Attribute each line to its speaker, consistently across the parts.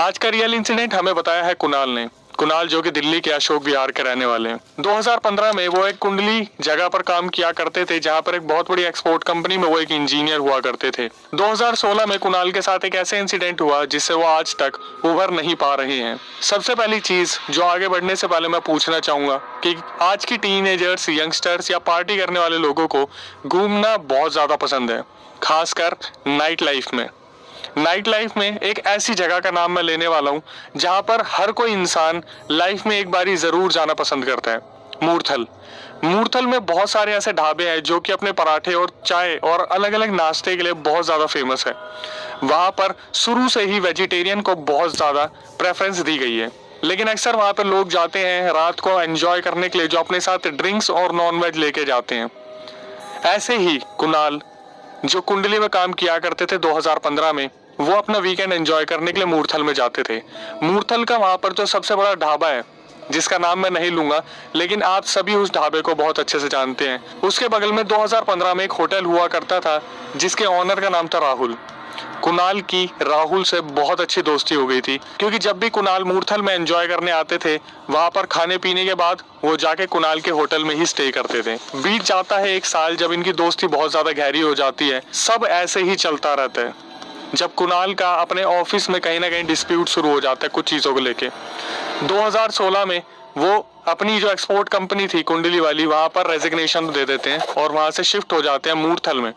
Speaker 1: आज का real incident हमें बताया है कुणाल ने। कुणाल जो कि दिल्ली के अशोक विहार के रहने वाले हैं। 2015 में वो एक कुंडली जगह पर काम किया करते थे, जहां पर एक बहुत बड़ी एक्सपोर्ट कंपनी में वो एक इंजीनियर हुआ करते थे। 2016 में कुणाल के साथ एक ऐसे इंसिडेंट हुआ जिससे वो आज तक उभर नहीं पा रहे हैं। सबसे पहली चीज जो आगे बढ़ने से पहले मैं पूछना चाहूंगा कि आज की टीनेजर्स, यंगस्टर्स या पार्टी करने वाले लोगों को घूमना बहुत ज्यादा पसंद है, खासकर नाइट लाइफ में। नाइट लाइफ में एक ऐसी जगह का नाम मैं लेने वाला हूं जहां पर हर कोई इंसान लाइफ में एक बारी जरूर जाना पसंद करता है, मूर्थल। मूर्थल में बहुत सारे ऐसे ढाबे हैं जो कि अपने पराठे और चाय और अलग अलग नाश्ते के लिए बहुत ज्यादा फेमस है। वहां पर शुरू से ही वेजिटेरियन को बहुत ज्यादा प्रेफरेंस दी गई है, लेकिन अक्सर वहां पर लोग जाते हैं रात को एंजॉय करने के लिए, जो अपने साथ ड्रिंक्स और नॉनवेज लेके जाते हैं। ऐसे ही कुणाल जो कुंडली में काम किया करते थे 2015 में, वो अपना वीकेंड एंजॉय करने के लिए मूर्थल में जाते थे। मूर्थल का वहां पर जो सबसे बड़ा ढाबा है, जिसका नाम मैं नहीं लूंगा, लेकिन आप सभी उस ढाबे को बहुत अच्छे से जानते हैं। उसके बगल में 2015 में एक होटल हुआ करता था जिसके ऑनर का नाम था राहुल। कुणाल की राहुल से बहुत अच्छी दोस्ती हो गई थी, क्योंकि जब भी कुणाल मूर्थल में एंजॉय करने आते थे, वहां पर खाने पीने के बाद वो जाके कुणाल के होटल में ही स्टे करते थे। बीत जाता है एक साल, जब इनकी दोस्ती बहुत ज्यादा गहरी हो जाती है। सब ऐसे ही चलता रहता है जब कुणाल का अपने ऑफिस में कहीं ना कहीं डिस्प्यूट शुरू हो जाता है कुछ चीजों को लेके। 2016 में वो अपनी जो एक्सपोर्ट कंपनी थी कुंडली वाली, वहां पर रेजिग्नेशन दे देते हैं और वहां से शिफ्ट हो जाते हैं मूर्थल में।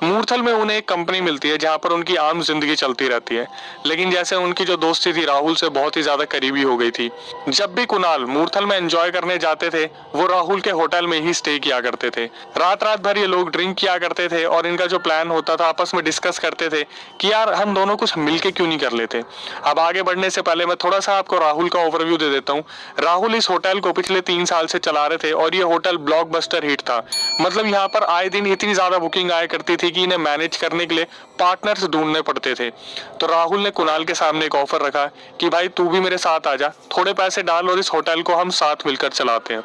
Speaker 1: मूर्थल में उन्हें एक कंपनी मिलती है जहां पर उनकी आम जिंदगी चलती रहती है, लेकिन जैसे उनकी जो दोस्ती थी राहुल से बहुत ही ज्यादा करीबी हो गई थी। जब भी कुणाल मूर्थल में एंजॉय करने जाते थे, वो राहुल के होटल में ही स्टे किया करते थे। रात रात भर ये लोग ड्रिंक किया करते थे और इनका जो प्लान होता था, आपस में डिस्कस करते थे कि यार हम दोनों कुछ मिलके क्यों नहीं कर लेते। अब आगे बढ़ने से पहले मैं थोड़ा सा आपको राहुल का ओवरव्यू दे देता हूँ। राहुल इस होटल को पिछले 3 साल से चला रहे थे और ये होटल ब्लॉकबस्टर हिट था। मतलब यहाँ पर आए दिन इतनी ज्यादा बुकिंग आया करती थी कि इन्हें मैनेज करने के लिए पार्टनर्स ढूंढने पड़ते थे। तो राहुल ने कुणाल के सामने एक ऑफर रखा कि भाई तू भी मेरे साथ आ जा, थोड़े पैसे डाल और इस होटल को हम साथ मिलकर चलाते हैं।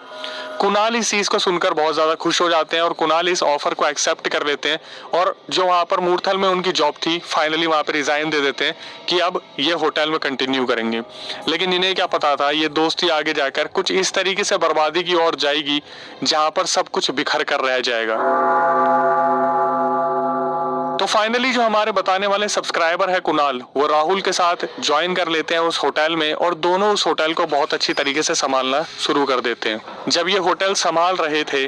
Speaker 1: कुणाल इस चीज को सुनकर बहुत ज्यादा खुश हो जाते हैं और कुणाल इस ऑफर को एक्सेप्ट कर लेते हैं और जो वहां पर मूर्थल में उनकी जॉब थी, फाइनली वहां पर रिजाइन दे देते हैं कि अब ये होटल में कंटिन्यू करेंगे। लेकिन इन्हें क्या पता था, ये दोस्ती आगे जाकर कुछ इस तरीके से बर्बादी की ओर जाएगी जहां पर सब कुछ बिखर कर रह जाएगा। तो फाइनली जो हमारे बताने वाले सब्सक्राइबर है कुणाल, वो राहुल के साथ ज्वाइन कर लेते हैं उस होटल में और दोनों उस होटल को बहुत अच्छी तरीके से संभालना शुरू कर देते हैं। जब ये होटल संभाल रहे थे,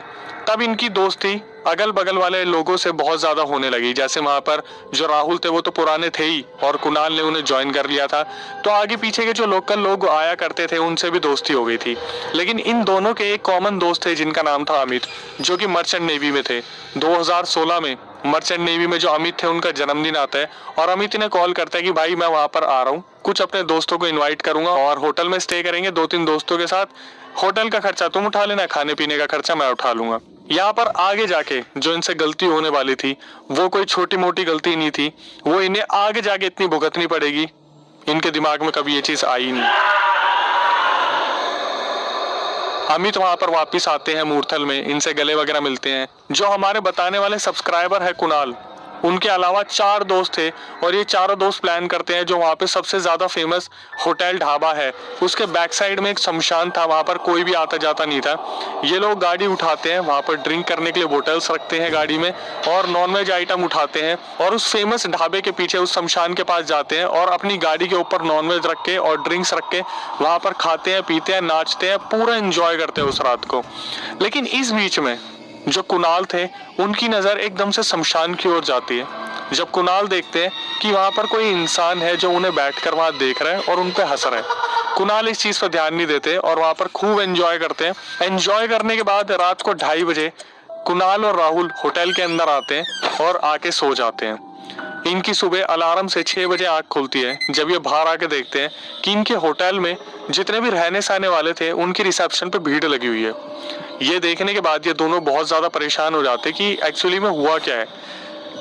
Speaker 1: तब इनकी दोस्ती अगल बगल वाले लोगों से बहुत ज्यादा होने लगी। जैसे वहां पर जो राहुल थे वो तो पुराने थे ही और कुणाल ने उन्हें ज्वाइन कर लिया था, तो आगे पीछे के जो लोकल लोग आया करते थे उनसे भी दोस्ती हो गई थी। लेकिन इन दोनों के एक कॉमन दोस्त थे जिनका नाम था अमित, जो कि मर्चेंट नेवी में थे। 2016 में मर्चेंट नेवी में जो अमित थे, उनका जन्मदिन आता है और अमित ने कॉल करता है कि भाई मैं वहां पर आ रहा हूँ, कुछ अपने दोस्तों को इन्वाइट करूंगा और होटल में स्टे करेंगे 2-3 दोस्तों के साथ। होटल का खर्चा तुम उठा लेना, खाने पीने का खर्चा मैं उठा लूंगा। यहाँ पर आगे जाके जो इनसे गलती होने वाली थी, वो कोई छोटी मोटी गलती नहीं थी, वो इन्हें आगे जाके इतनी भुगतनी पड़ेगी, इनके दिमाग में कभी ये चीज आई नहीं। अमित वहां पर वापस आते हैं मूर्थल में, इनसे गले वगैरह मिलते हैं। जो हमारे बताने वाले सब्सक्राइबर है कुणाल, उनके अलावा 4 दोस्त थे और ये चारों दोस्त प्लान करते हैं जो वहाँ पे सबसे ज्यादा फेमस होटल ढाबा है, उसके बैक साइड में एक शमशान था, वहाँ पर कोई भी आता जाता नहीं था। ये लोग गाड़ी उठाते हैं, वहाँ पर ड्रिंक करने के लिए बोतल्स रखते हैं गाड़ी में और नॉनवेज आइटम उठाते हैं और उस फेमस ढाबे के पीछे उस शमशान के पास जाते हैं और अपनी गाड़ी के ऊपर नॉनवेज रख के और ड्रिंक्स रख के वहाँ पर खाते हैं, पीते हैं, नाचते हैं, पूरा एंजॉय करते हैं उस रात को। लेकिन इस बीच में जो कुणाल थे, उनकी नजर एकदम से शमशान की ओर जाती है। जब कुणाल देखते हैं कि वहां पर कोई इंसान है जो उन्हें बैठकर वहां देख रहा है और उन पे हंस रहा है। कुणाल इस चीज पर ध्यान नहीं देते और वहां पर खूब एंजॉय करते हैं। एंजॉय करने के बाद रात को 2:30 बजे कुणाल और राहुल होटल के अंदर आते हैं और आके सो जाते हैं। इनकी सुबह अलार्म से 6 बजे आंख खुलती है जब ये बाहर आके देखते हैं कि इनके होटल में जितने भी रहने सहने वाले थे, उनकी रिसेप्शन पे भीड़ लगी हुई है। ये देखने के बाद ये दोनों बहुत ज्यादा परेशान हो जाते कि एक्चुअली में हुआ क्या है।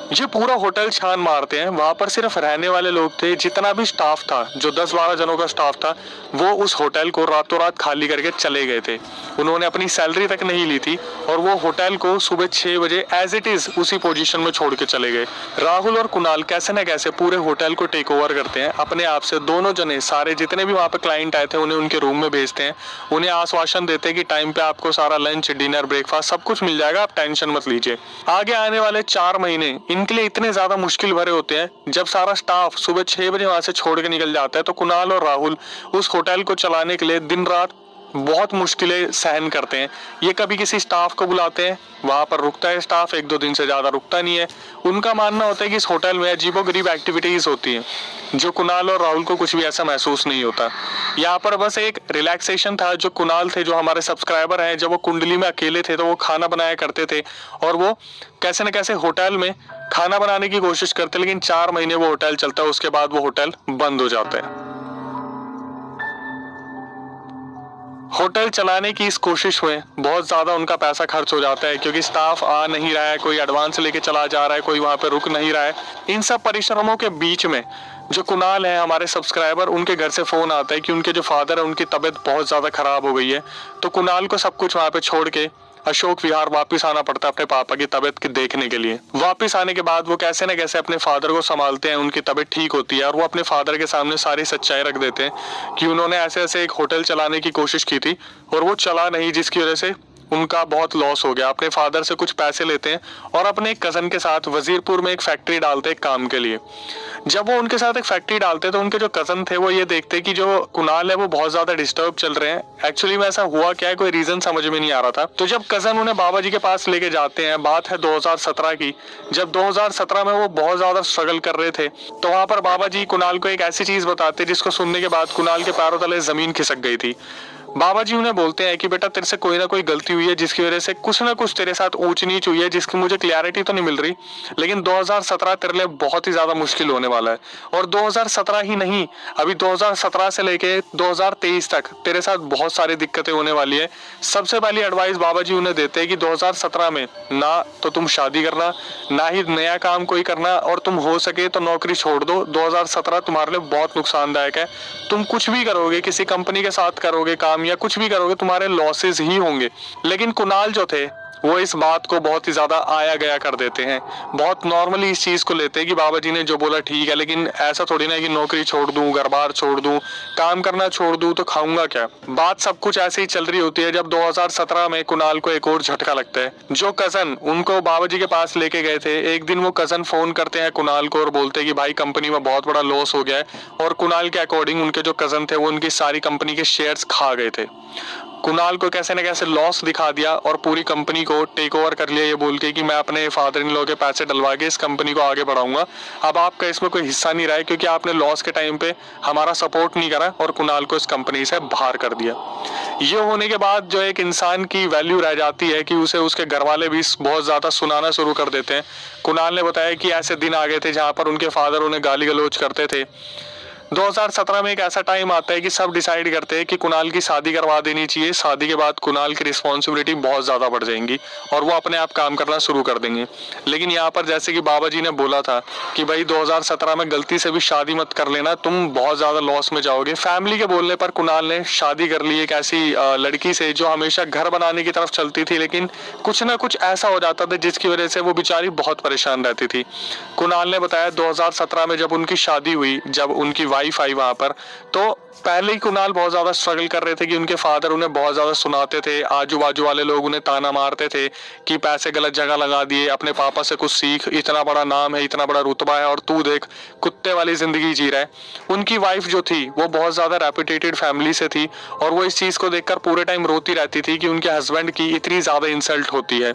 Speaker 1: ये पूरा होटल छान मारते हैं। वहां पर सिर्फ रहने वाले लोग थे, जितना भी स्टाफ था, जो 10-12 जनों का स्टाफ था, वो उस होटल को रातों रात खाली करके चले गए थे। उन्होंने अपनी सैलरी तक नहीं ली थी और वो होटल को सुबह 6 बजे एज इट इज उसी पोजीशन में छोड़ के चले गए। राहुल और कुणाल कैसे न कैसे पूरे होटल को टेक ओवर करते हैं अपने आप से। दोनों जने सारे जितने भी वहां पे क्लाइंट आए थे उन्हें उनके रूम में भेजते हैं, उन्हें आश्वासन देते हैं कि टाइम पे आपको सारा लंच, डिनर, ब्रेकफास्ट सब कुछ मिल जाएगा, आप टेंशन मत लीजिए। आगे आने वाले 4 महीने इनके लिए इतने ज्यादा मुश्किल भरे होते हैं। जब सारा स्टाफ सुबह 6 बजे वहां से छोड़ के निकल जाता है तो कुणाल और राहुल उस होटल को चलाने के लिए दिन रात बहुत मुश्किलें सहन करते हैं। ये कभी किसी स्टाफ को बुलाते हैं, वहां पर रुकता है स्टाफ, 1-2 दिन से ज्यादा रुकता नहीं है। उनका मानना होता है कि इस होटल में अजीबोगरीब एक्टिविटीज होती हैं, जो कुणाल और राहुल को कुछ भी ऐसा महसूस नहीं होता। यहाँ पर बस एक रिलैक्सेशन था। जो कुणाल थे, जो हमारे सब्सक्राइबर हैं, जब वो कुंडली में अकेले थे तो वो खाना बनाया करते थे और वो कैसे न कैसे होटल में खाना बनाने की कोशिश करते, लेकिन 4 महीने वो होटल चलता है, उसके बाद वो होटल बंद हो जाता है। होटल चलाने की इस कोशिश में बहुत ज्यादा उनका पैसा खर्च हो जाता है, क्योंकि स्टाफ आ नहीं रहा है, कोई एडवांस लेके चला जा रहा है, कोई वहां पे रुक नहीं रहा है। इन सब परिश्रमों के बीच में जो कुणाल है, हमारे सब्सक्राइबर, उनके घर से फोन आता है कि उनके जो फादर है उनकी तबीयत बहुत ज्यादा खराब हो गई है। तो कुणाल को सब कुछ वहां पे छोड़ के अशोक विहार वापस आना पड़ता है अपने पापा की तबीयत के देखने के लिए। वापस आने के बाद वो कैसे न कैसे अपने फादर को संभालते हैं, उनकी तबीयत ठीक होती है और वो अपने फादर के सामने सारी सच्चाई रख देते हैं कि उन्होंने ऐसे ऐसे एक होटल चलाने की कोशिश की थी और वो चला नहीं, जिसकी वजह से उनका बहुत लॉस हो गया। अपने फादर से कुछ पैसे लेते हैं और अपने एक कजन के साथ वजीरपुर में एक फैक्ट्री डालते हैं काम के लिए। जब वो उनके साथ एक फैक्ट्री डालते तो उनके जो कजन थे वो ये देखते कि जो कुणाल है वो बहुत ज्यादा डिस्टर्ब चल रहे हैं। एक्चुअली में ऐसा हुआ क्या है, कोई रीजन समझ में नहीं आ रहा था। तो जब कजन उन्हें बाबा जी के पास लेके जाते हैं, बात है 2017 की, जब 2017 में वो बहुत ज्यादा स्ट्रगल कर रहे थे, तो वहां पर बाबा जी कुणाल को एक ऐसी चीज बताते जिसको सुनने के बाद कुणाल के पैरों तले जमीन खिसक गई थी। बाबा जी उन्हें बोलते हैं कि बेटा, तेरे से कोई ना कोई गलती हुई है जिसकी वजह से कुछ ना कुछ तेरे साथ ऊंच नीच हुई है, जिसकी मुझे क्लैरिटी तो नहीं मिल रही, लेकिन 2017 तेरे लिए बहुत ही ज्यादा मुश्किल होने वाला है। और 2017 ही नहीं, अभी 2017 से लेके 2023 तक तेरे साथ बहुत सारी दिक्कतें होने वाली है। सबसे पहली एडवाइस बाबा जी उन्हें देते हैं कि 2017 में ना तो तुम शादी करना, ना ही नया काम कोई करना, और तुम हो सके तो नौकरी छोड़ दो। 2017 तुम्हारे लिए बहुत नुकसानदायक है। तुम कुछ भी करोगे, किसी कंपनी के साथ करोगे काम या कुछ भी करोगे, तुम्हारे लॉसेस ही होंगे। लेकिन कुणाल जो थे वो इस बात को बहुत ही ज्यादा आया गया कर देते हैं, बहुत नॉर्मली इस चीज को लेते हैं कि बाबा जी ने जो बोला ठीक है, लेकिन ऐसा थोड़ी ना कि नौकरी छोड़ दूं, घर बार छोड़ दूं, काम करना छोड़ दूं तो खाऊंगा क्या। बात सब कुछ ऐसे ही चल रही होती है जब 2017 में कुणाल को एक और झटका लगता है। जो कजन उनको बाबा जी के पास लेके गए थे, एक दिन वो कजन फोन करते हैं कुणाल को और बोलते हैं कि भाई कंपनी में बहुत बड़ा लॉस हो गया है। और कुणाल के अकॉर्डिंग उनके जो कजन थे वो उनकी सारी कंपनी के शेयर्स खा गए थे। कुणाल को कैसे न कैसे लॉस दिखा दिया और पूरी कंपनी को टेक ओवर कर लिया, ये बोल के कि मैं अपने फादर इन लॉ के पैसे डलवा के इस कंपनी को आगे बढ़ाऊंगा। अब आपका इसमें कोई हिस्सा नहीं रहा है, क्योंकि आपने लॉस के टाइम पे हमारा सपोर्ट नहीं करा और कुणाल को इस कंपनी से बाहर कर दिया। ये होने के बाद जो एक इंसान की वैल्यू रह जाती है कि उसे उसके घर वाले भी बहुत ज्यादा सुनाना शुरू कर देते हैं। कुणाल ने बताया कि ऐसे दिन आ गए थे जहां पर उनके फादर उन्हें गाली गलौज करते थे। 2017 में एक ऐसा टाइम आता है कि सब डिसाइड करते हैं कि कुणाल की शादी करवा देनी चाहिए। शादी के बाद कुणाल की रिस्पॉन्सिबिलिटी बहुत ज्यादा बढ़ जाएंगी और वो अपने आप काम करना शुरू कर देंगे। लेकिन यहाँ पर जैसे कि बाबा जी ने बोला था कि भाई 2017 में गलती से भी शादी मत कर लेना, तुम बहुत ज्यादा लॉस में जाओगे। फैमिली के बोलने पर कुणाल ने शादी कर ली एक ऐसी लड़की से जो हमेशा घर बनाने की तरफ चलती थी, लेकिन कुछ ना कुछ ऐसा हो जाता था जिसकी वजह से वो बेचारी बहुत परेशान रहती थी। कुणाल ने बताया 2017 में जब उनकी शादी हुई, जब उनकी वाइफ आई वहां पर, तो पहले ही कुणाल बहुत ज्यादा स्ट्रगल कर रहे थे कि उनके फादर उन्हें बहुत ज्यादा सुनाते थे, आजू बाजू वाले लोग उन्हें ताना मारते थे कि पैसे गलत जगह लगा दिए, अपने पापा से कुछ सीख, इतना बड़ा नाम है, इतना बड़ा रुतबा है और तू देख कुत्ते वाली जिंदगी जी रहा है। उनकी वाइफ जो थी वो बहुत ज्यादा रेपुटेटेड फैमिली से थी और वो इस चीज को देखकर पूरे टाइम रोती रहती थी कि उनके हस्बैंड की इतनी ज्यादा इंसल्ट होती है।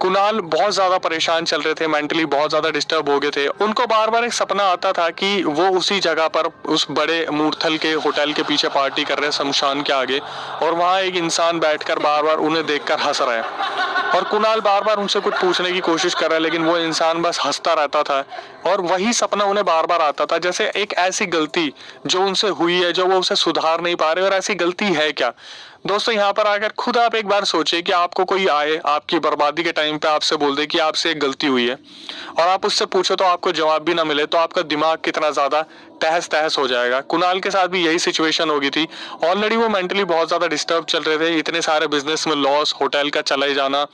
Speaker 1: कुणाल बहुत ज्यादा परेशान चल रहे थे, मेंटली बहुत ज्यादा डिस्टर्ब हो गए थे। उनको बार बार एक सपना आता था कि वो उसी जगह पर उस बड़े मूर्थल के होटल के पीछे पार्टी कर रहे हैं, शमशान के आगे, और वहां एक इंसान बैठकर बार बार उन्हें देखकर हंस रहा है। और कुणाल बार बार उनसे कुछ पूछने की कोशिश कर रहा है, लेकिन वो इंसान बस हंसता रहता था और वही सपना उन्हें बार बार आता था, जैसे एक ऐसी गलती जो उनसे हुई है, जो वो उसे सुधार नहीं पा रहे, और ऐसी गलती है क्या। दोस्तों, यहाँ पर आकर खुद आप एक बार सोचिए कि आपको कोई आए, आपकी बर्बादी के टाइम पे आपसे बोल दे कि आपसे एक गलती हुई है, और आप उससे पूछो तो आपको जवाब भी ना मिले, तो आपका दिमाग कितना ज्यादा तहस तहस हो जाएगा। कुणाल के साथ भी यही सिचुएशन हो गई थी। ऑलरेडी वो मेंटली बहुत ज्यादा डिस्टर्ब चल रहे थे, इतने सारे बिजनेस में लॉस, होटल का चला ही जाना,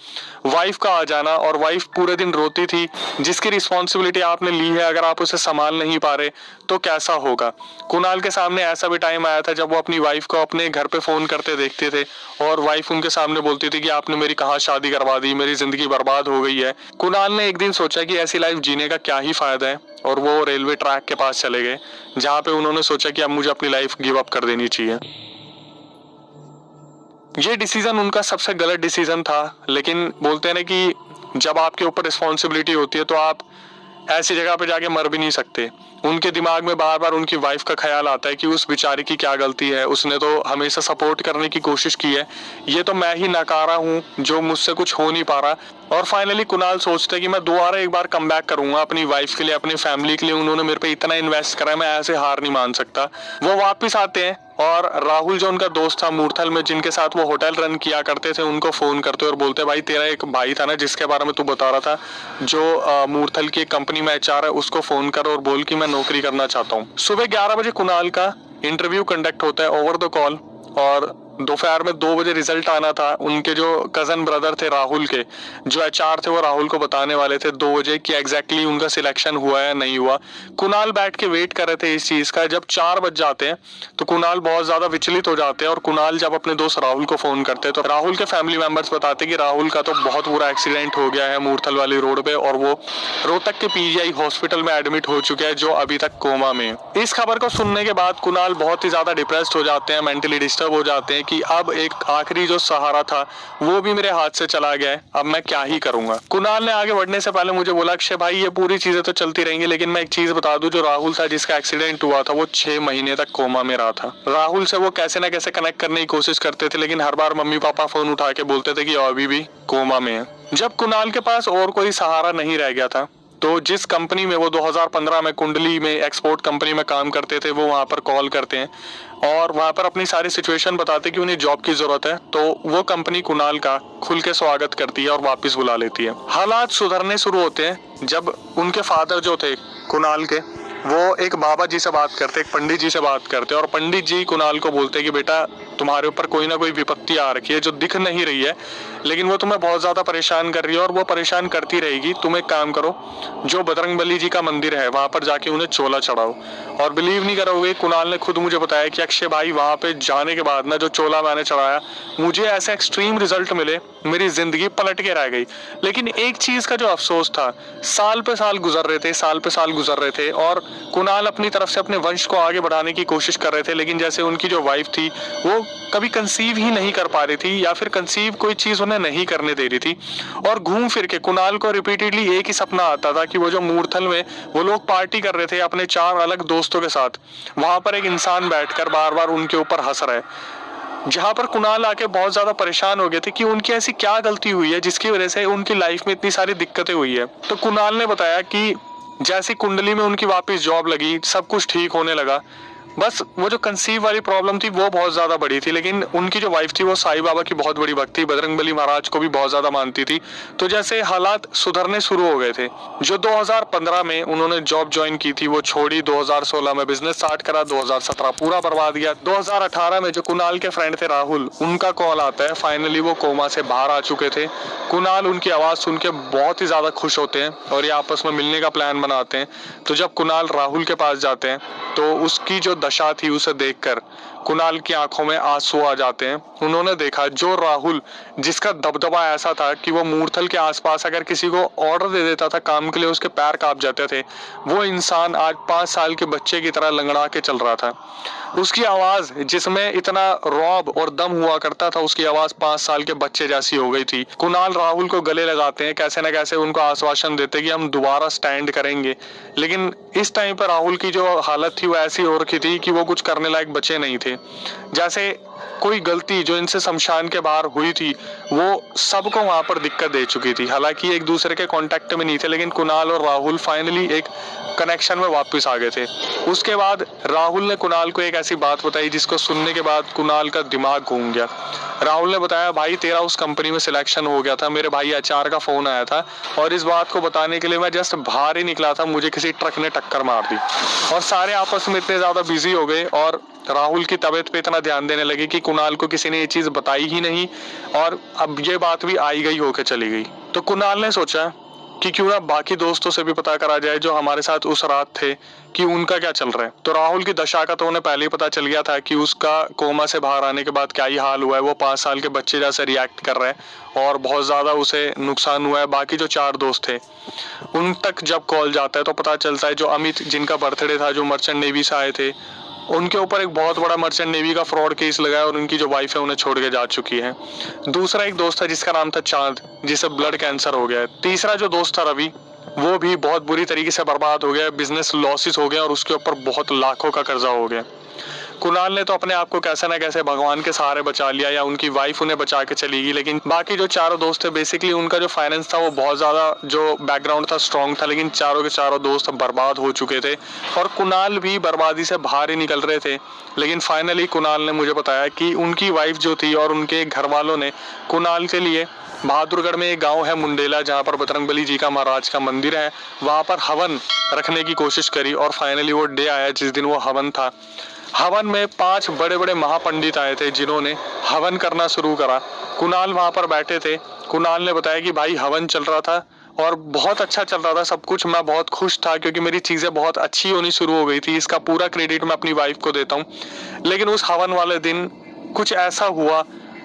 Speaker 1: वाइफ का आ जाना, और वाइफ पूरे दिन रोती थी, जिसकी रिस्पॉन्सिबिलिटी आपने ली है, अगर आप उसे संभाल नहीं पा रहे तो कैसा होगा। कुणाल के सामने ऐसा भी टाइम आया था जब वो अपनी वाइफ को अपने घर पे फोन करते देखते थे, और वाइफ उनके सामने बोलती थी कि आपने मेरी कहाँ शादी करवा दी, मेरी जिंदगी बर्बाद हो गई है। कुणाल ने एक दिन सोचा कि ऐसी लाइफ जीने का क्या ही फायदा है, और वो रेलवे ट्रैक के पास चले गए, जहाँ पे उन्होंने सोचा कि अब मुझे अपनी लाइफ गिव अप कर देनी चाहिए। ये डिसीजन उनका सबसे गलत डिसीजन था, लेकिन बोलते हैं ना कि जब आपके ऊपर रिस्पॉन्सिबिलिटी होती है तो आप ऐसी जगह पे जाके मर भी नहीं सकते। उनके दिमाग में बार बार उनकी वाइफ का ख्याल आता है कि उस बेचारी की क्या गलती है, उसने तो हमेशा सपोर्ट करने की कोशिश की है, ये तो मैं ही नकारा हूँ जो मुझसे कुछ हो नहीं पा रहा। और फाइनली कुणाल सोचते हैं कि मैं दोबारा एक बार कम बैक करूंगा अपनी वाइफ के लिए, अपनी फैमिली के लिए, उन्होंने मेरे पे इतना इन्वेस्ट करा है, मैं ऐसे हार नहीं मान सकता। वो वापस आते हैं और राहुल जो उनका दोस्त था मूर्थल में, जिनके साथ वो होटल रन किया करते थे, उनको फोन करते और बोलते भाई तेरा एक भाई था ना जिसके बारे में तू बता रहा था, जो मूर्थल की कंपनी में HR है, उसको फोन कर और बोल कि मैं नौकरी करना चाहता हूँ। सुबह 11 बजे कुणाल का इंटरव्यू कंडक्ट होता है ओवर द कॉल, और दोपहर में 2 बजे रिजल्ट आना था। उनके जो कजन ब्रदर थे राहुल के, जो HR थे, वो राहुल को बताने वाले थे 2 बजे कि एग्जैक्टली उनका सिलेक्शन हुआ है नहीं हुआ। कुणाल बैठ के वेट कर रहे थे इस चीज का। जब 4 बज जाते हैं तो कुणाल बहुत ज्यादा विचलित हो जाते हैं, और कुणाल जब अपने दोस्त राहुल को फोन करते हैं तो राहुल के फैमिली मेंबर्स बताते कि राहुल का तो बहुत बुरा एक्सीडेंट हो गया है मूर्थल वाली रोड पे, और वो रोहतक के PGI हॉस्पिटल में एडमिट हो चुके हैं, जो अभी तक कोमा में। इस खबर को सुनने के बाद कुणाल बहुत ही ज्यादा डिप्रेस्ड हो जाते हैं, मेंटली डिस्टर्ब हो जाते हैं कि अब एक आखिरी जो सहारा था वो भी मेरे हाथ से चला गया है, अब मैं क्या ही करूंगा। कुणाल ने आगे बढ़ने से पहले मुझे बोला, अक्षय भाई ये पूरी चीजें तो चलती रहेंगी, लेकिन मैं एक चीज बता दूं, जो राहुल था जिसका एक्सीडेंट हुआ था वो 6 महीने तक कोमा में रहा था। राहुल से वो कैसे ना कैसे कनेक्ट करने की कोशिश करते थे, लेकिन हर बार मम्मी पापा फोन उठा के बोलते थे कि अभी भी कोमा में है। जब कुणाल के पास और कोई सहारा नहीं रह गया था, तो जिस कंपनी में वो 2015 में कुंडली में एक्सपोर्ट कंपनी में काम करते थे, वो वहां पर कॉल करते हैं और वहां पर अपनी सारी सिचुएशन बताते कि उन्हें जॉब की जरूरत है। तो वो कंपनी कुणाल का खुल के स्वागत करती है और वापस बुला लेती है। हालात सुधरने शुरू होते हैं जब उनके फादर जो थे कुणाल के, वो एक बाबा जी से बात करते, एक पंडित जी से बात करते, और पंडित जी कुणाल को बोलते कि बेटा तुम्हारे ऊपर कोई ना कोई विपत्ति आ रखी है जो दिख नहीं रही है, लेकिन वो तुम्हें बहुत ज्यादा परेशान कर रही है और वो परेशान करती रहेगी। तुम एक काम करो, जो बजरंगबली जी का मंदिर है वहां पर जाके उन्हें चोला चढ़ाओ। और बिलीव नहीं करोगे, कुणाल ने खुद मुझे बताया कि अक्षय भाई वहां पे जाने के बाद ना जो चोला मैंने चढ़ाया, मुझे ऐसे एक्सट्रीम रिजल्ट मिले, मेरी जिंदगी पलट के रह गई। लेकिन एक चीज का जो अफसोस था, साल पे साल गुजर रहे थे, साल पे साल गुजर रहे थे, और कुणाल अपनी तरफ से अपने वंश को आगे बढ़ाने की कोशिश कर रहे थे, लेकिन जैसे उनकी जो वाइफ थी वो कभी कंसीव ही नहीं कर पा रही थी, या फिर कंसीव कोई चीज उन्हें नहीं करने दे रही थी। और घूम फिर के कुणाल को रिपीटेडली एक ही सपना आता था कि वो जो मूर्थल में वो लोग पार्टी कर रहे थे अपने 4 अलग दोस्तों के साथ, वहां पर एक इंसान बैठकर बार बार उनके ऊपर हंस रहा है। जहां पर कुणाल आके बहुत ज्यादा परेशान हो गए थे कि उनकी ऐसी क्या गलती हुई है जिसकी वजह से उनकी लाइफ में इतनी सारी दिक्कतें हुई है। तो कुणाल ने बताया कि जैसी कुंडली में उनकी वापस जॉब लगी, सब कुछ ठीक होने लगा, बस वो जो कंसीव वाली प्रॉब्लम थी वो बहुत ज्यादा बड़ी थी। लेकिन उनकी जो वाइफ थी वो साईं बाबा की बहुत बड़ी भक्त थी, बजरंगबली महाराज को भी बहुत ज्यादा मानती थी। तो जैसे हालात सुधरने शुरू हो गए थे, जो 2015 में उन्होंने जॉब ज्वाइन की थी वो छोड़ी, 2016 में बिजनेस स्टार्ट करा, 2017 पूरा बर्बाद गया। 2018 में जो कुणाल के फ्रेंड थे राहुल, उनका कॉल आता है, फाइनली वो कोमा से बाहर आ चुके थे। कुणाल उनकी आवाज सुन के बहुत ही ज्यादा खुश होते हैं और ये आपस में मिलने का प्लान बनाते हैं। तो जब कुणाल राहुल के पास जाते हैं तो उसकी जो दशा थी उसे देखकर कुणाल की आंखों में आंसू आ जाते हैं। उन्होंने देखा जो राहुल, जिसका दबदबा ऐसा था कि वो मूर्थल के आसपास अगर किसी को ऑर्डर दे देता था काम के लिए उसके पैर कांप जाते थे, वो इंसान आज 5 साल के बच्चे की तरह लंगड़ा के चल रहा था। उसकी आवाज जिसमें इतना रौब और दम हुआ करता था, उसकी आवाज 5 साल के बच्चे जैसी हो गई थी। कुणाल राहुल को गले लगाते हैं, कैसे न कैसे उनको आश्वासन देते कि हम दोबारा स्टैंड करेंगे। लेकिन इस टाइम पर राहुल की जो हालत थी वो ऐसी हो रखी थी कि वो कुछ करने लायक बचे नहीं थे। जैसे कोई गलती जो इनसे शमशान के बाहर हुई थी वो सबको वहां पर दिक्कत दे चुकी थी। हालांकि एक दूसरे के कांटेक्ट में नहीं थे, लेकिन कुणाल और राहुल फाइनली एक कनेक्शन में वापस आ गए थे। उसके बाद राहुल ने कुणाल को एक ऐसी बात बताई जिसको सुनने के बाद कुणाल का दिमाग घूम गया। राहुल ने बताया, भाई तेरा उस कंपनी में सिलेक्शन हो गया था, मेरे भाई एचआर का फोन आया था और इस बात को बताने के लिए मैं जस्ट बाहर ही निकला था, मुझे किसी ट्रक ने टक्कर मार दी। और सारे आपस में इतने ज्यादा बिजी हो गए और राहुल की तबीयत पे इतना ध्यान देने लगे कि कुणाल को किसी ने ये चीज बताई ही नहीं और अब ये बात भी आई गई होके चली गई। तो कुणाल ने सोचा कि क्यों ना बाकी दोस्तों से भी पता करा जाए जो हमारे साथ उस रात थे कि उनका क्या चल रहा है। तो राहुल की दशा का तो उन्हें पहले ही पता चल गया था कि उसका कोमा से बाहर आने के बाद क्या ही हाल हुआ है। वो 5 साल के बच्चे जैसे रिएक्ट कर रहे हैं और बहुत ज्यादा उसे नुकसान हुआ है। बाकी जो 4 दोस्त थे उन तक जब कॉल जाता है तो पता चलता है जो अमित जिनका बर्थडे था, जो मर्चेंट नेवी से आए थे, उनके ऊपर एक बहुत बड़ा मर्चेंट नेवी का फ्रॉड केस लगा है और उनकी जो वाइफ है उन्हें छोड़ के जा चुकी है। दूसरा एक दोस्त था जिसका नाम था चांद, जिसे ब्लड कैंसर हो गया है। तीसरा जो दोस्त था रवि, वो भी बहुत बुरी तरीके से बर्बाद हो गया, बिजनेस लॉसेस हो गया और उसके ऊपर बहुत लाखों का कर्जा हो गया। कुणाल ने तो अपने आप को कैसे ना कैसे भगवान के सहारे बचा लिया या उनकी वाइफ उन्हें बचा के चली गई, लेकिन बाकी जो 4 दोस्त थे बेसिकली उनका जो फाइनेंस था वो बहुत ज्यादा जो बैकग्राउंड था स्ट्रॉन्ग था, लेकिन चारों के चारों दोस्त बर्बाद हो चुके थे और कुणाल भी बर्बादी से बाहर ही निकल रहे थे। लेकिन फाइनली कुणाल ने मुझे बताया कि उनकी वाइफ जो थी और उनके घर वालों ने कुणाल के लिए बहादुरगढ़ में एक गांव है मुंडेला, जहां पर बजरंगबली जी का महाराज का मंदिर है, वहां पर हवन रखने की कोशिश करी और फाइनली वो डे आया जिस दिन वो हवन था। हवन में 5 बड़े बड़े महापंडित आए थे जिन्होंने हवन करना शुरू करा। कुणाल वहां पर बैठे थे। कुणाल ने बताया कि भाई हवन चल रहा था और बहुत अच्छा चल रहा था सब कुछ, मैं बहुत खुश था क्योंकि मेरी चीजें बहुत अच्छी होनी शुरू हो गई थी। इसका पूरा क्रेडिट मैं अपनी वाइफ को देता हूँ। लेकिन उस हवन वाले दिन कुछ ऐसा हुआ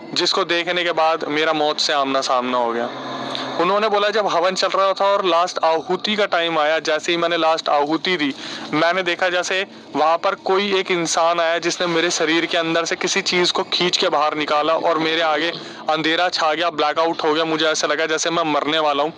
Speaker 1: जिसको देखने के बाद मेरा मौत से आमना सामना हो गया। उन्होंने बोला जब हवन चल रहा था और लास्ट आहुति का टाइम आया, जैसे ही मैंने लास्ट आहुति दी, मैंने देखा जैसे वहां पर कोई एक इंसान आया जिसने मेरे शरीर के अंदर से किसी चीज को खींच के बाहर निकाला और मेरे आगे अंधेरा छा गया, ब्लैकआउट हो गया। मुझे ऐसा लगा जैसे मैं मरने वाला हूँ।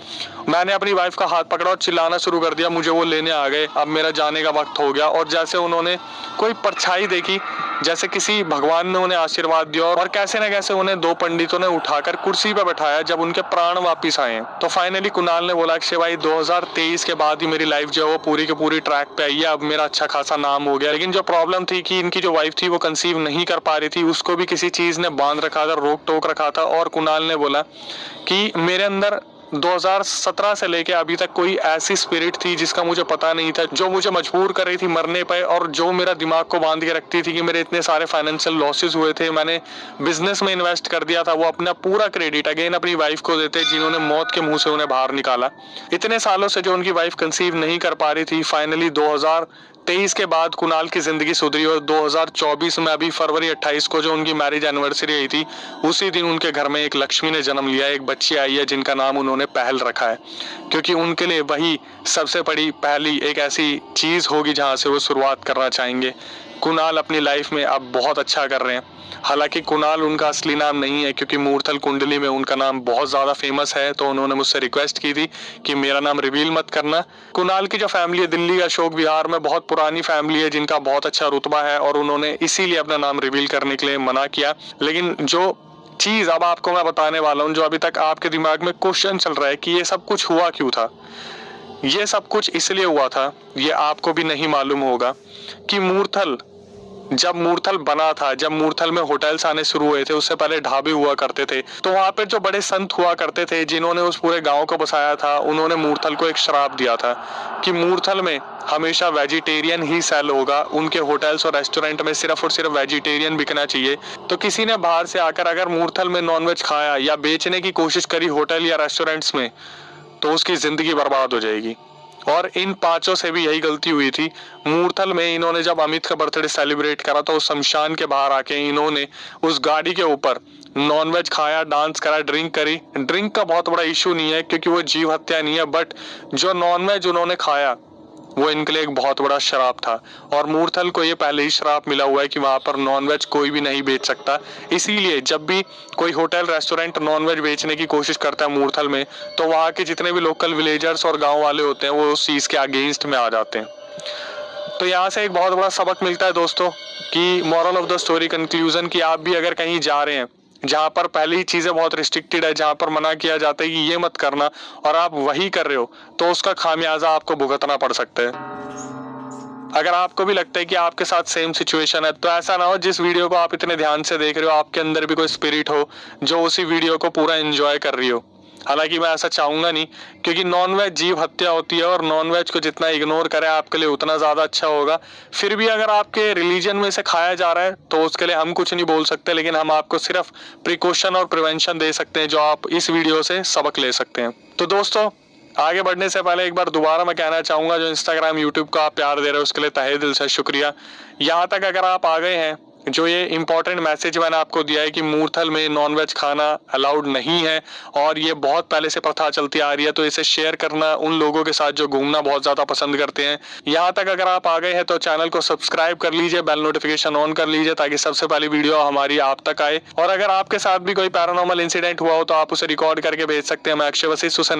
Speaker 1: मैंने अपनी वाइफ का हाथ पकड़ा और चिल्लाना शुरू कर दिया, मुझे वो लेने आ गए, अब मेरा जाने का वक्त हो गया। और जैसे उन्होंने कोई परछाई देखी, जैसे किसी भगवान ने उन्हें आशीर्वाद दिया और कैसे न कैसे उन्हें 2 पंडितों ने उठाकर कुर्सी पर बैठाया जब उनके प्राण वापिस आए। तो फाइनली कुणाल ने बोला अक्षय भाई 2023 के बाद ही मेरी लाइफ जो है वो पूरी की पूरी ट्रैक पे आई है, अब मेरा अच्छा खासा नाम हो गया। लेकिन जो प्रॉब्लम थी कि इनकी जो वाइफ थी वो कंसीव नहीं कर पा रही थी, उसको भी किसी चीज ने बांध रखा था, रोक टोक रखा था। और कुणाल ने बोला कि मेरे अंदर 2017 से लेके अभी तक कोई ऐसी स्पिरिट थी जिसका मुझे पता नहीं था, जो मुझे मजबूर कर रही थी मरने पे और जो मेरा दिमाग को बांध के रखती थी कि मेरे इतने सारे फाइनेंशियल लॉसेस हुए थे, मैंने बिजनेस में इन्वेस्ट कर दिया था, वो अपना पूरा क्रेडिट अगेन अपनी वाइफ को देते जिन्होंने मौत के मुंह से उन्हें बाहर निकाला। इतने सालों से जो उनकी वाइफ कंसीव नहीं कर पा रही थी, फाइनली 2023 के बाद कुणाल की जिंदगी सुधरी और 2024 में अभी फरवरी 28 को जो उनकी मैरिज एनिवर्सरी आई थी, उसी दिन उनके घर में एक लक्ष्मी ने जन्म लिया, एक बच्ची आई है जिनका नाम उन्होंने पहल रखा है, क्योंकि उनके लिए वही सबसे बड़ी पहली एक ऐसी चीज होगी जहां से वो शुरुआत करना चाहेंगे। कुणाल अपनी लाइफ में अब बहुत अच्छा कर रहे हैं। हालांकि कुणाल उनका असली नाम नहीं है, क्योंकि मूर्थल कुंडली में उनका नाम बहुत ज्यादा फेमस है, तो उन्होंने मुझसे रिक्वेस्ट की थी कि मेरा नाम रिवील मत करना। कुणाल की जो फैमिली है दिल्ली अशोक विहार में, बहुत पुरानी फैमिली है जिनका बहुत अच्छा रुतबा है और उन्होंने इसीलिए अपना नाम रिवील करने के लिए मना किया। लेकिन जो चीज अब आपको मैं बताने वाला हूँ, जो अभी तक आपके दिमाग में क्वेश्चन चल रहा है कि ये सब कुछ हुआ क्यों था, ये सब कुछ इसलिए हुआ था, ये आपको भी नहीं मालूम होगा कि मूर्थल जब मूर्थल बना था, जब मूर्थल में होटल्स आने शुरू हुए थे, उससे पहले ढाबे हुआ करते थे, तो वहां पे जो बड़े संत हुआ करते थे जिन्होंने उस पूरे गांव को बसाया था, उन्होंने मूर्थल को एक श्राप दिया था कि मूर्थल में हमेशा वेजिटेरियन ही सेल होगा, उनके होटल्स और रेस्टोरेंट में सिर्फ और सिर्फ वेजिटेरियन बिकना चाहिए। तो किसी ने बाहर से आकर अगर मूर्थल में नॉनवेज खाया या बेचने की कोशिश करी होटल या रेस्टोरेंट्स में, तो उसकी जिंदगी बर्बाद हो जाएगी। और इन 5 से भी यही गलती हुई थी। मूर्थल में इन्होंने जब अमित का बर्थडे सेलिब्रेट करा तो उस शमशान के बाहर आके इन्होंने उस गाड़ी के ऊपर नॉनवेज खाया, डांस करा, ड्रिंक करी। ड्रिंक का बहुत बड़ा इशू नहीं है क्योंकि वो जीव हत्या नहीं है, बट जो नॉनवेज उन्होंने खाया वो इनके लिए एक बहुत बड़ा श्राप था। और मूर्थल को ये पहले ही श्राप मिला हुआ है कि वहां पर नॉनवेज कोई भी नहीं बेच सकता। इसीलिए जब भी कोई होटल रेस्टोरेंट नॉनवेज बेचने की कोशिश करता है मूर्थल में, तो वहां के जितने भी लोकल विलेजर्स और गांव वाले होते हैं वो उस चीज के अगेंस्ट में आ जाते हैं। तो यहाँ से एक बहुत बड़ा सबक मिलता है दोस्तों कि moral of the story conclusion, कि आप भी अगर कहीं जा रहे हैं जहाँ पर पहले ही चीज़ें बहुत रिस्ट्रिक्टेड है, जहाँ पर मना किया जाता है कि ये मत करना और आप वही कर रहे हो, तो उसका खामियाजा आपको भुगतना पड़ सकता है। अगर आपको भी लगता है कि आपके साथ सेम सिचुएशन है, तो ऐसा ना हो जिस वीडियो को आप इतने ध्यान से देख रहे हो आपके अंदर भी कोई स्पिरिट हो जो उसी वीडियो को पूरा एंजॉय कर रही हो। हालांकि मैं ऐसा चाहूंगा नहीं, क्योंकि नॉनवेज जीव हत्या होती है और नॉनवेज को जितना इग्नोर करें आपके लिए उतना ज़्यादा अच्छा होगा। फिर भी अगर आपके रिलीजन में से खाया जा रहा है तो उसके लिए हम कुछ नहीं बोल सकते, लेकिन हम आपको सिर्फ प्रिकॉशन और प्रिवेंशन दे सकते हैं जो आप इस वीडियो से सबक ले सकते हैं। तो दोस्तों, आगे बढ़ने से पहले एक बार दोबारा मैं कहना चाहूँगा, जो इंस्टाग्राम यूट्यूब का आप प्यार दे रहे हो उसके लिए तहे दिल से शुक्रिया। यहाँ तक अगर आप आ गए हैं, जो ये इंपॉर्टेंट मैसेज मैंने आपको दिया है कि मूर्थल में नॉनवेज खाना अलाउड नहीं है और ये बहुत पहले से प्रथा चलती आ रही है, तो इसे शेयर करना उन लोगों के साथ जो घूमना बहुत ज़्यादा पसंद करते हैं। यहाँ तक अगर आप आ गए हैं तो चैनल को सब्सक्राइब कर लीजिए, बेल नोटिफिकेशन ऑन कर लीजिए ताकि सबसे पहली वीडियो हमारी आप तक आए। और अगर आपके साथ भी कोई पैरानॉर्मल इंसिडेंट हुआ हो तो आप उसे रिकॉर्ड करके भेज सकते हैं। मैं अक्षय वशिष्ठ उसे